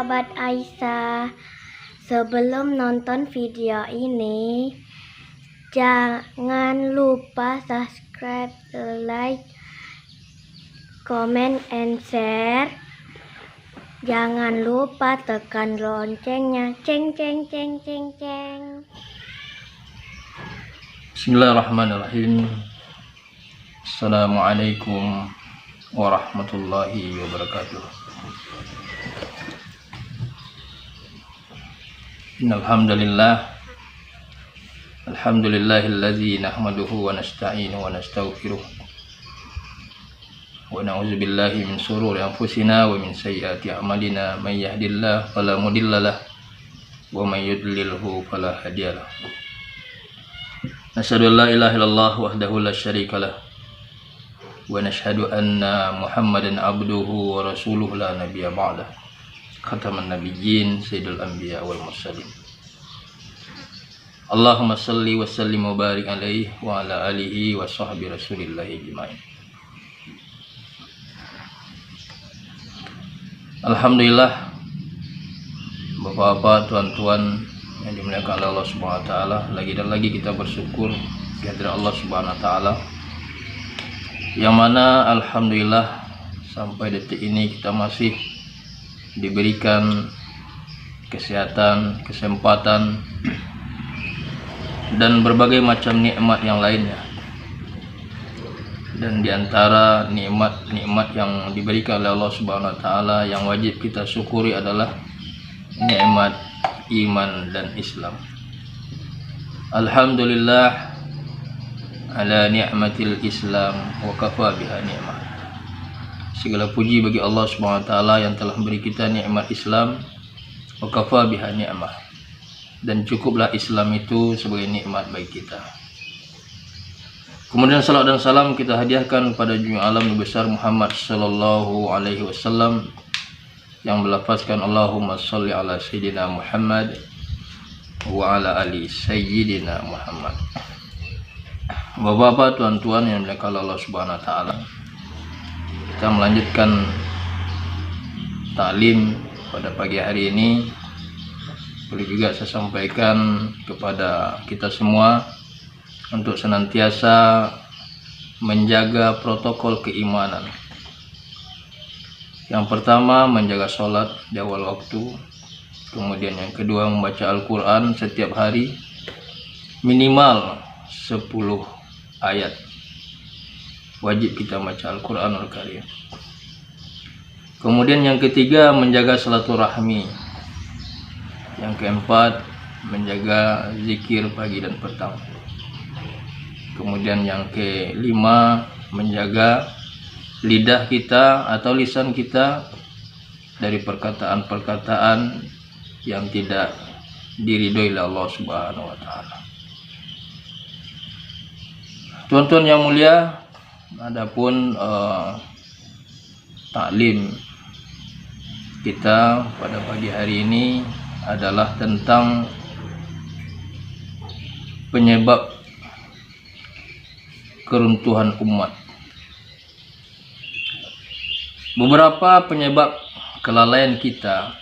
sahabat Aisyah. Sebelum nonton video ini, jangan lupa subscribe, like, comment, and share. Jangan lupa tekan loncengnya. Ceng ceng ceng ceng ceng. Bismillahirrahmanirrahim. Assalamualaikum warahmatullahi wabarakatuh. Innalhamdulillah, alhamdulillahilladzi nahmaduhu wa nasta'inu wa nastaghfiruh wa na'udzu billahi min shururi anfusina wa min sayyiati a'malina. May yahdihillahu fala mudhillalah wa may yudlilhu fala hadiyalah. Nashhadu an la ilaha illallah wahdahu la syarikalah wa nashhadu anna Muhammadan abduhu wa rasuluhu la nabiyya ba'dah. Khataman nabiyyin sayyidul anbiya wal mursalin. Allahumma salli wa sallim wa barik alaihi wa ala alihi wa sahbihi rasulillahi ajmain. Alhamdulillah, Bapak-bapak, tuan-tuan yang dimuliakan oleh Allah Subhanahu wa taala, lagi dan lagi kita bersyukur kehadirat Allah Subhanahu wa taala, yang mana alhamdulillah sampai detik ini kita masih diberikan kesehatan, kesempatan, dan berbagai macam nikmat yang lainnya. Dan diantara nikmat-nikmat yang diberikan oleh Allah Subhanahu wa taala yang wajib kita syukuri adalah nikmat iman dan Islam. Alhamdulillah ala ni'matil Islam wa kafa biha ni'mah. Segala puji bagi Allah Subhanahu wa taala yang telah memberi kita nikmat Islam, wa kafa biha ni'mah, dan cukuplah Islam itu sebagai nikmat bagi kita. Kemudian salat dan salam kita hadiahkan pada junjungan alam Nabi besar Muhammad sallallahu alaihi wasallam yang melafazkan Allahumma sholli ala sayyidina Muhammad wa ala ali sayyidina Muhammad. Bapak-bapak, tuan-tuan yang dimuliakan Allah Subhanahu wa taala, kita melanjutkan taklim pada pagi hari ini. Perlu juga saya sampaikan kepada kita semua untuk senantiasa menjaga protokol keimanan. Yang pertama, menjaga sholat di awal waktu. Kemudian yang kedua, membaca Al-Quran setiap hari minimal 10 ayat. Wajib kita baca Al-Quranul Karim. Kemudian yang ketiga, menjaga silaturahmi. Yang keempat, menjaga zikir pagi dan petang. Kemudian yang kelima, menjaga lidah kita atau lisan kita dari perkataan-perkataan yang tidak diridhoi oleh Allah Subhanahu wa taala. Tuan-tuan yang mulia, adapun taklim kita pada pagi hari ini adalah tentang penyebab keruntuhan umat. Beberapa penyebab kelalaian kita,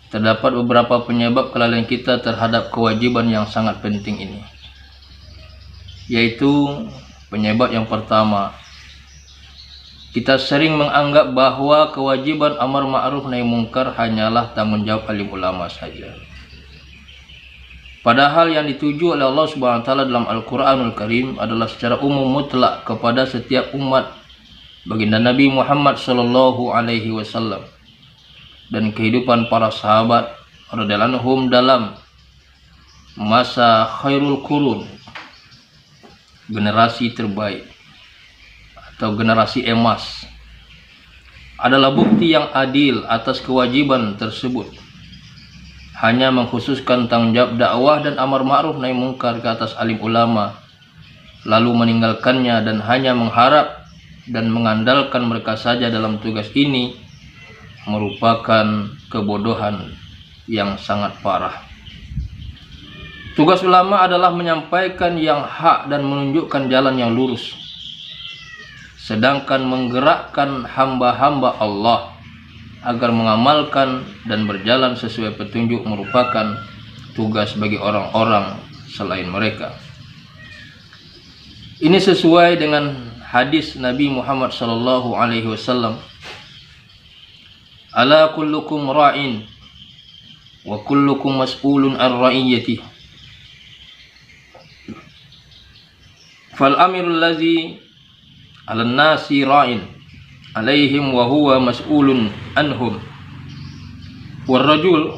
terdapat beberapa penyebab kelalaian kita terhadap kewajiban yang sangat penting ini, yaitu penyebab yang pertama, kita sering menganggap bahwa kewajiban amar ma'ruf nahi mungkar hanyalah tanggung jawab alim ulama saja. Padahal yang dituju oleh Allah Subhanahu wa taala dalam Al-Qur'anul Karim adalah secara umum mutlak kepada setiap umat baginda Nabi Muhammad sallallahu alaihi wasallam dan kehidupan para sahabat radhiyallahu anhum dalam masa khairul qurun, generasi terbaik atau generasi emas, adalah bukti yang adil atas kewajiban tersebut. Hanya mengkhususkan tanggung jawab dakwah dan amar ma'ruf nahi mungkar ke atas alim ulama, lalu meninggalkannya dan hanya mengharap dan mengandalkan mereka saja dalam tugas ini, merupakan kebodohan yang sangat parah. Tugas ulama adalah menyampaikan yang hak dan menunjukkan jalan yang lurus. Sedangkan menggerakkan hamba-hamba Allah agar mengamalkan dan berjalan sesuai petunjuk merupakan tugas bagi orang-orang selain mereka. Ini sesuai dengan hadis Nabi Muhammad sallallahu alaihi wasallam, ala kullukum ra'in wa kullukum mas'ulun an ra'iyyatihi fal amirul ladzi 'alan nasi ra'in 'alaihim wa huwa mas'ulun anhum war rajul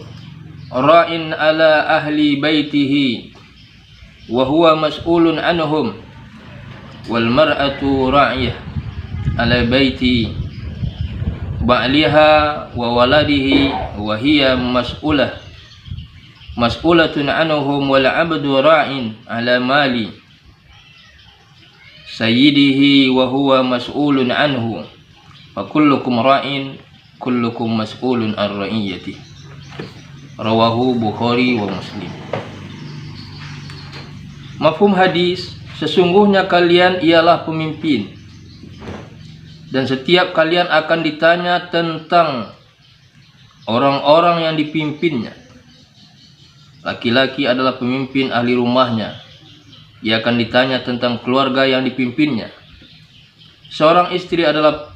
ra'in 'ala ahli baitihi wa huwa mas'ulun anhum wal mar'atu ra'iyah 'ala baiti ba'liha wa waladihi wa hiya mas'ulatun anhum wal 'abdu ra'in 'ala mali sayyidihi wa huwa mas'ulun anhu wa kullukum ra'in kullukum mas'ulun an ra'iyyatihi. Rawahu Bukhari wa Muslim. Mafhum hadis, sesungguhnya kalian ialah pemimpin dan setiap kalian akan ditanya tentang orang-orang yang dipimpinnya. Laki-laki adalah pemimpin ahli rumahnya, ia akan ditanya tentang keluarga yang dipimpinnya. Seorang istri adalah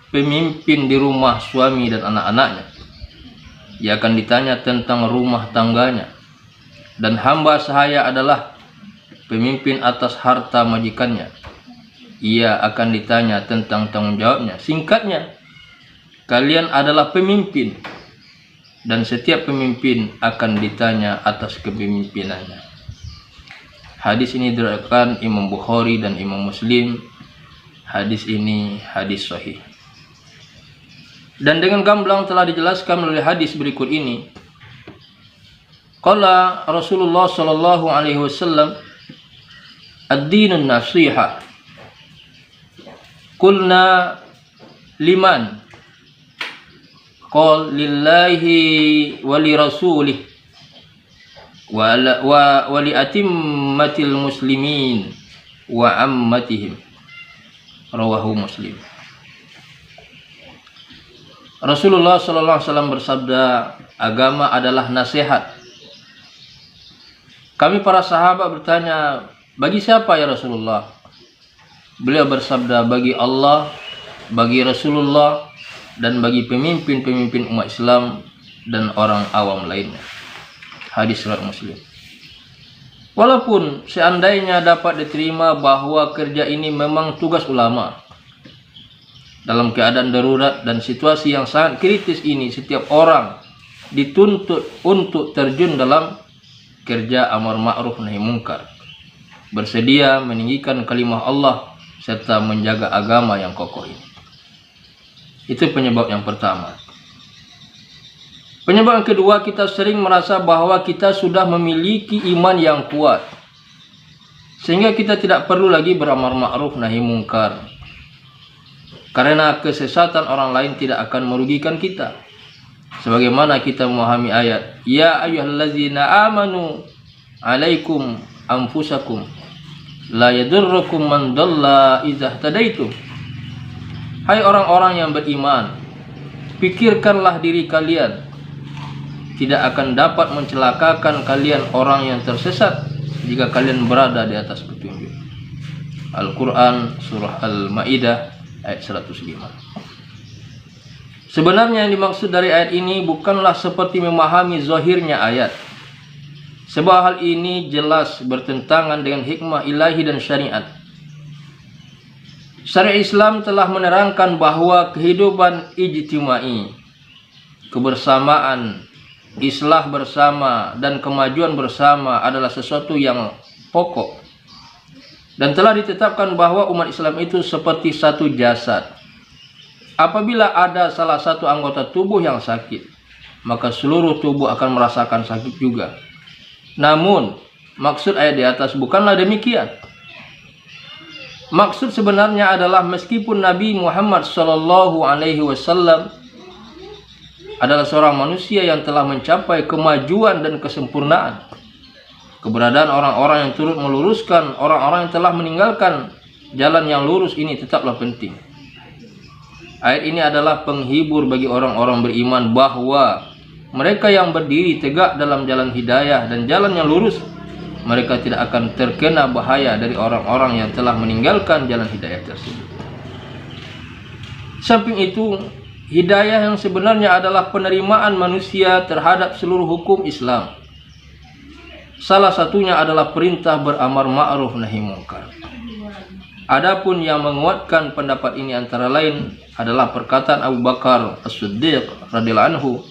pemimpin di rumah suami dan anak-anaknya, ia akan ditanya tentang rumah tangganya. Dan hamba sahaya adalah pemimpin atas harta majikannya, ia akan ditanya tentang tanggung jawabnya. Singkatnya, kalian adalah pemimpin dan setiap pemimpin akan ditanya atas kepemimpinannya. Hadis ini diriwayatkan Imam Bukhari dan Imam Muslim. Hadis ini hadis sahih. Dan dengan gamblang telah dijelaskan melalui hadis berikut ini. Qala Rasulullah sallallahu alaihi wasallam, ad-dinun nasiha. Qulna liman? Qala lillahi wa li rasulih wa li atimmatil muslimin wa ammatihim. Rawahu Muslim. Rasulullah sallallahu alaihi wasallam bersabda, agama adalah nasihat. Kami para sahabat bertanya, bagi siapa ya Rasulullah? Beliau bersabda, bagi Allah, bagi Rasulullah, dan bagi pemimpin-pemimpin umat Islam dan orang awam lainnya. Hadis riwayat Muslim. Walaupun seandainya dapat diterima bahwa kerja ini memang tugas ulama, dalam keadaan darurat dan situasi yang sangat kritis ini, setiap orang dituntut untuk terjun dalam kerja amar ma'ruf nahi mungkar, bersedia meninggikan kalimah Allah serta menjaga agama yang kokoh ini. Itu penyebab yang pertama. Penyebab yang kedua, kita sering merasa bahwa kita sudah memiliki iman yang kuat, sehingga kita tidak perlu lagi beramar ma'ruf nahi mungkar, karena kesesatan orang lain tidak akan merugikan kita. Sebagaimana kita memahami ayat, ya ayyuhallazina amanu alaikum anfusakum la yadurrukum man dhalla idza tadaitum. Hai orang-orang yang beriman, pikirkanlah diri kalian, tidak akan dapat mencelakakan kalian orang yang tersesat jika kalian berada di atas petunjuk. Al-Quran surah Al-Ma'idah ayat 105. Sebenarnya yang dimaksud dari ayat ini bukanlah seperti memahami zahirnya ayat, sebab hal ini jelas bertentangan dengan hikmah ilahi dan syariat. Syariat Islam telah menerangkan bahwa kehidupan ijtimai, kebersamaan, islah bersama, dan kemajuan bersama adalah sesuatu yang pokok, dan telah ditetapkan bahwa umat Islam itu seperti satu jasad. Apabila ada salah satu anggota tubuh yang sakit, maka seluruh tubuh akan merasakan sakit juga. Namun, maksud ayat di atas bukanlah demikian. Maksud sebenarnya adalah meskipun Nabi Muhammad SAW adalah seorang manusia yang telah mencapai kemajuan dan kesempurnaan, keberadaan orang-orang yang turut meluruskan orang-orang yang telah meninggalkan jalan yang lurus ini tetaplah penting. Ayat ini adalah penghibur bagi orang-orang beriman bahwa mereka yang berdiri tegak dalam jalan hidayah dan jalan yang lurus, mereka tidak akan terkena bahaya dari orang-orang yang telah meninggalkan jalan hidayah tersebut. Samping itu, hidayah yang sebenarnya adalah penerimaan manusia terhadap seluruh hukum Islam. Salah satunya adalah perintah beramar ma'ruf nahi munkar. Adapun yang menguatkan pendapat ini antara lain adalah perkataan Abu Bakar As-Siddiq radhiyallahu anhu.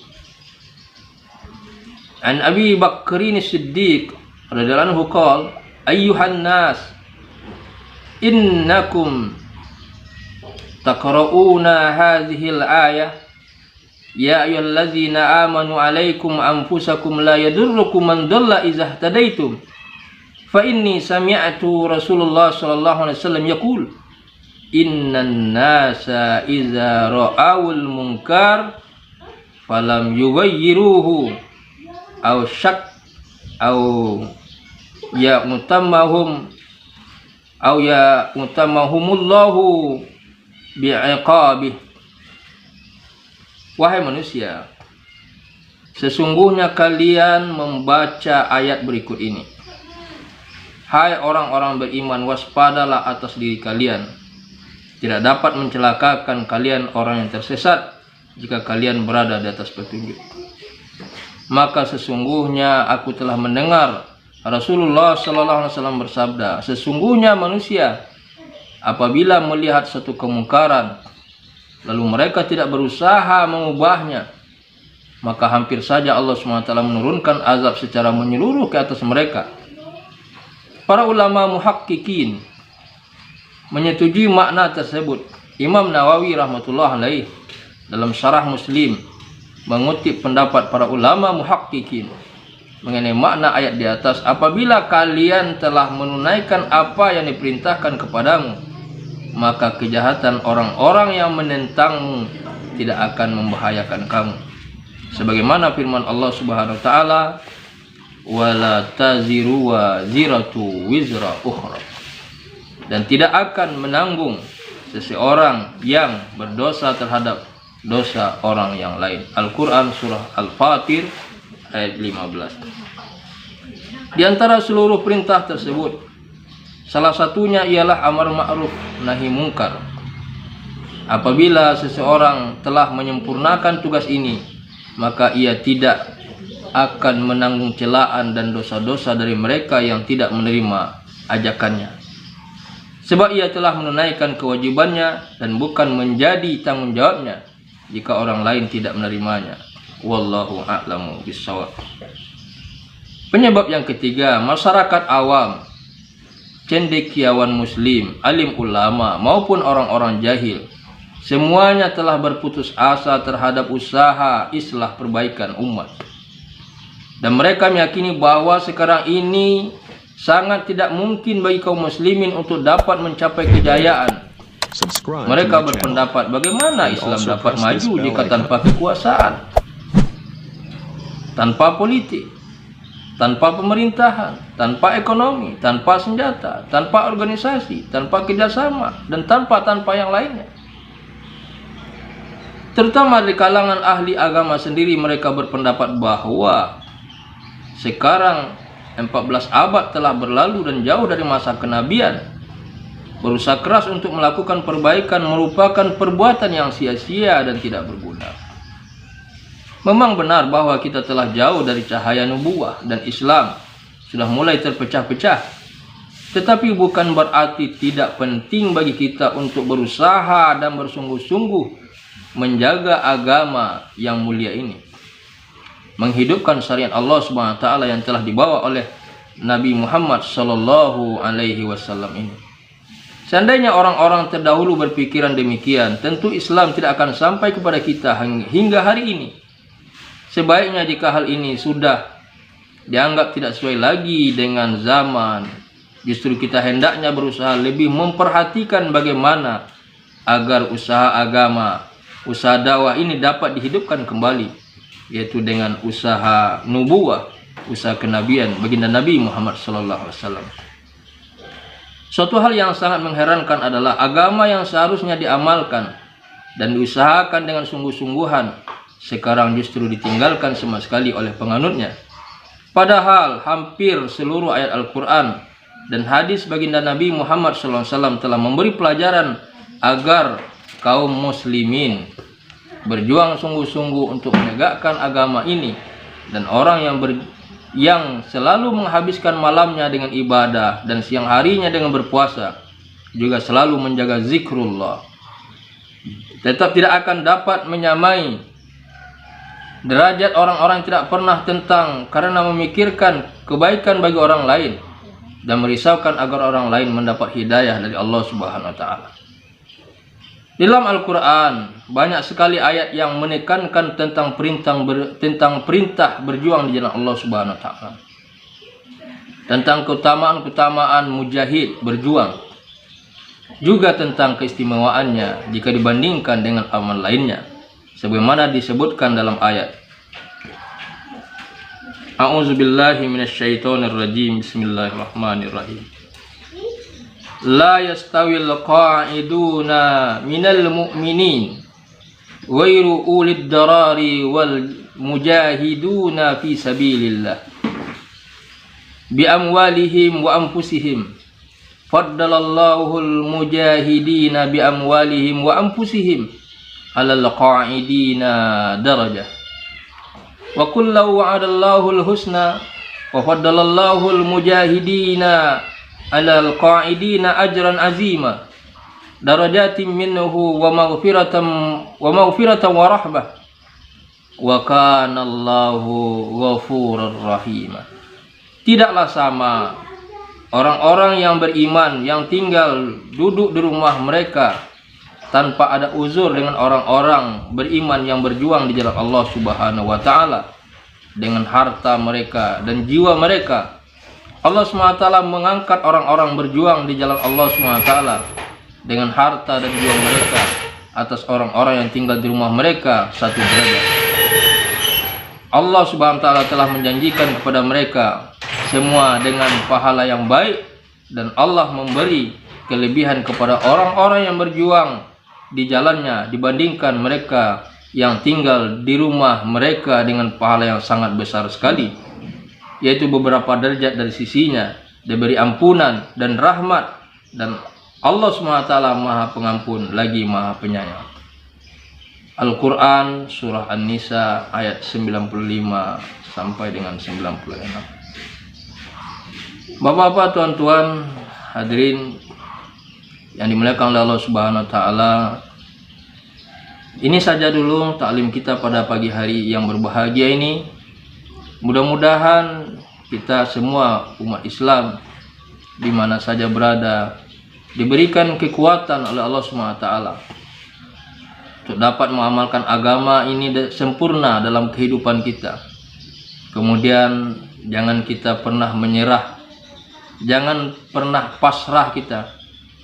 An Abi Bakrin As-Siddiq radhiyallahu anhu qala, ayyuhan nas innakum taqra'una hadhihi al-ayah ya ayyuhalladzina amanu alaikum anfusakum la yadurrukum man dhalla idza ihtadaitum fa inni sami'tu Rasulullah sallallahu alaihi wasallam yaqul innan nasa idza ra'awul munkar falam yughayyiruhu aw syak aw ya mutamahumullahu bi'iqabih. Wahai manusia, sesungguhnya kalian membaca ayat berikut ini. Hai orang-orang beriman, waspadalah atas diri kalian. Tidak dapat mencelakakan kalian orang yang tersesat jika kalian berada di atas petunjuk. Maka sesungguhnya aku telah mendengar Rasulullah sallallahu alaihi wasallam bersabda, sesungguhnya manusia apabila melihat satu kemungkaran lalu mereka tidak berusaha mengubahnya, maka hampir saja Allah SWT menurunkan azab secara menyeluruh ke atas mereka. Para ulama muhaqqiqin menyetujui makna tersebut. Imam Nawawi rahmatullah alaih dalam Syarah Muslim mengutip pendapat para ulama muhaqqiqin mengenai makna ayat di atas. Apabila kalian telah menunaikan apa yang diperintahkan kepadamu, maka kejahatan orang-orang yang menentangmu tidak akan membahayakan kamu. Sebagaimana firman Allah Subhanahu wa taala, wala taziru waziratu wizra ukhra, dan tidak akan menanggung seseorang yang berdosa terhadap dosa orang yang lain. Al-Quran surah Al-Fatir ayat 15. Di antara seluruh perintah tersebut, salah satunya ialah amar ma'ruf nahi munkar. Apabila seseorang telah menyempurnakan tugas ini, maka ia tidak akan menanggung celaan dan dosa-dosa dari mereka yang tidak menerima ajakannya, sebab ia telah menunaikan kewajibannya dan bukan menjadi tanggung jawabnya jika orang lain tidak menerimanya. Wallahu a'lamu bishawab. Penyebab yang ketiga, masyarakat awam, cendekiawan muslim, alim ulama maupun orang-orang jahil, semuanya telah berputus asa terhadap usaha islah perbaikan umat. Dan mereka meyakini bahwa sekarang ini sangat tidak mungkin bagi kaum muslimin untuk dapat mencapai kejayaan. Mereka berpendapat, bagaimana Islam dapat maju jika tanpa kekuasaan, tanpa politik, tanpa pemerintahan, tanpa ekonomi, tanpa senjata, tanpa organisasi, tanpa kerjasama, dan tanpa yang lainnya. Terutama di kalangan ahli agama sendiri, mereka berpendapat bahwa sekarang 14 abad telah berlalu dan jauh dari masa kenabian. Berusaha keras untuk melakukan perbaikan merupakan perbuatan yang sia-sia dan tidak berguna. Memang benar bahwa kita telah jauh dari cahaya nubuwah dan Islam sudah mulai terpecah-pecah. Tetapi bukan berarti tidak penting bagi kita untuk berusaha dan bersungguh-sungguh menjaga agama yang mulia ini, menghidupkan syariat Allah Subhanahu wa taala yang telah dibawa oleh Nabi Muhammad sallallahu alaihi wasallam ini. Seandainya orang-orang terdahulu berpikiran demikian, tentu Islam tidak akan sampai kepada kita hingga hari ini. Sebaiknya jika hal ini sudah dianggap tidak sesuai lagi dengan zaman, justru kita hendaknya berusaha lebih memperhatikan bagaimana agar usaha agama, usaha dakwah ini dapat dihidupkan kembali, yaitu dengan usaha nubuwah, usaha kenabian baginda Nabi Muhammad SAW. Suatu hal yang sangat mengherankan adalah agama yang seharusnya diamalkan dan diusahakan dengan sungguh-sungguhan, sekarang justru ditinggalkan sama sekali oleh penganutnya. Padahal hampir seluruh ayat Al-Quran dan hadis baginda Nabi Muhammad SAW telah memberi pelajaran agar kaum muslimin berjuang sungguh-sungguh untuk menegakkan agama ini, dan orang yang selalu menghabiskan malamnya dengan ibadah dan siang harinya dengan berpuasa juga selalu menjaga zikrullah, tetap tidak akan dapat menyamai derajat orang-orang yang tidak pernah tentang karena memikirkan kebaikan bagi orang lain dan merisaukan agar orang lain mendapat hidayah dari Allah Subhanahu wa taala. Dalam Al-Quran banyak sekali ayat yang menekankan tentang perintah berjuang di jalan Allah Subhanahu wa taala, tentang keutamaan mujahid berjuang, juga tentang keistimewaannya jika dibandingkan dengan amal lainnya, sebagaimana disebutkan dalam ayat A'udzubillahi minasyaitonirrajim. Bismillahirrahmanirrahim. La yastawil qa'iduna minal mu'minin ghairu ulid darari wal mujahiduna fi sabilillah bi amwalihim wa anfusihim faddalallahu al mujahidina bi amwalihim wa anfusihim alal qa'idina darajah wa kullu wa'adallahu al husna wa faddalallahu al mujahidina alal qa'idina ajran azima darajatin minhu wa maghfiratan wa rahmah wa kana Allahu ghafurur rahim. Tidaklah sama orang-orang yang beriman yang tinggal duduk di rumah mereka tanpa ada uzur dengan orang-orang beriman yang berjuang di jalan Allah Subhanahu wa taala dengan harta mereka dan jiwa mereka. Allah SWT mengangkat orang-orang berjuang di jalan Allah SWT dengan harta dan jiwa mereka atas orang-orang yang tinggal di rumah mereka satu derajat. Allah SWT telah menjanjikan kepada mereka semua dengan pahala yang baik, dan Allah memberi kelebihan kepada orang-orang yang berjuang di jalannya dibandingkan mereka yang tinggal di rumah mereka dengan pahala yang sangat besar sekali, yaitu beberapa derajat dari sisinya, diberi ampunan dan rahmat, dan Allah SWT Maha Pengampun lagi Maha Penyayang. Al-Quran Surah An-Nisa ayat 95 sampai dengan 96. Bapak-bapak, tuan-tuan, hadirin yang dimuliakan oleh Allah Subhanahu wa taala, ini saja dulu taklim kita pada pagi hari yang berbahagia ini. Mudah-mudahan kita semua umat Islam di mana saja berada diberikan kekuatan oleh Allah SWT untuk dapat mengamalkan agama ini sempurna dalam kehidupan kita. Kemudian jangan kita pernah menyerah, jangan pernah pasrah kita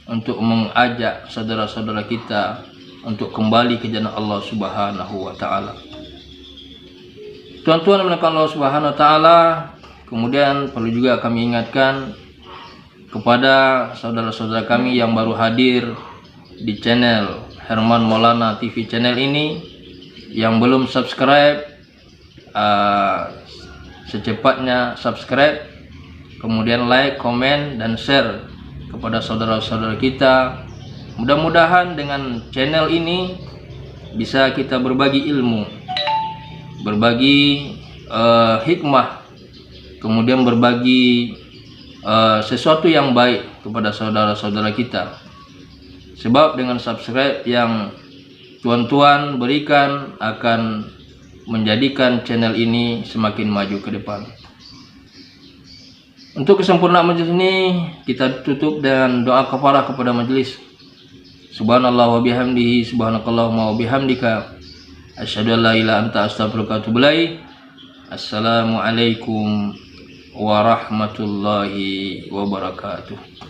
untuk mengajak saudara-saudara kita untuk kembali ke jalan Allah Subhanahu wa taala. Tuan-tuan yang dimuliakan Allah Subhanahu wa taala, kemudian perlu juga kami ingatkan kepada saudara-saudara kami yang baru hadir di channel Herman Maulana TV channel ini, yang belum subscribe, secepatnya subscribe, kemudian like, komen, dan share kepada saudara-saudara kita. Mudah-mudahan dengan channel ini bisa kita berbagi ilmu, berbagi hikmah, kemudian berbagi sesuatu yang baik kepada saudara-saudara kita. Sebab dengan subscribe yang tuan-tuan berikan akan menjadikan channel ini semakin maju ke depan. Untuk kesempurnaan majelis ini kita tutup dengan doa kafarah kepada majelis. Subhanallah wa bihamdihi, subhanakallahumma wa bihamdika, asyhadu an la ilaha illa anta, astaghfiruka wa atubu ilaik. Assalamualaikum warahmatullahi wabarakatuh.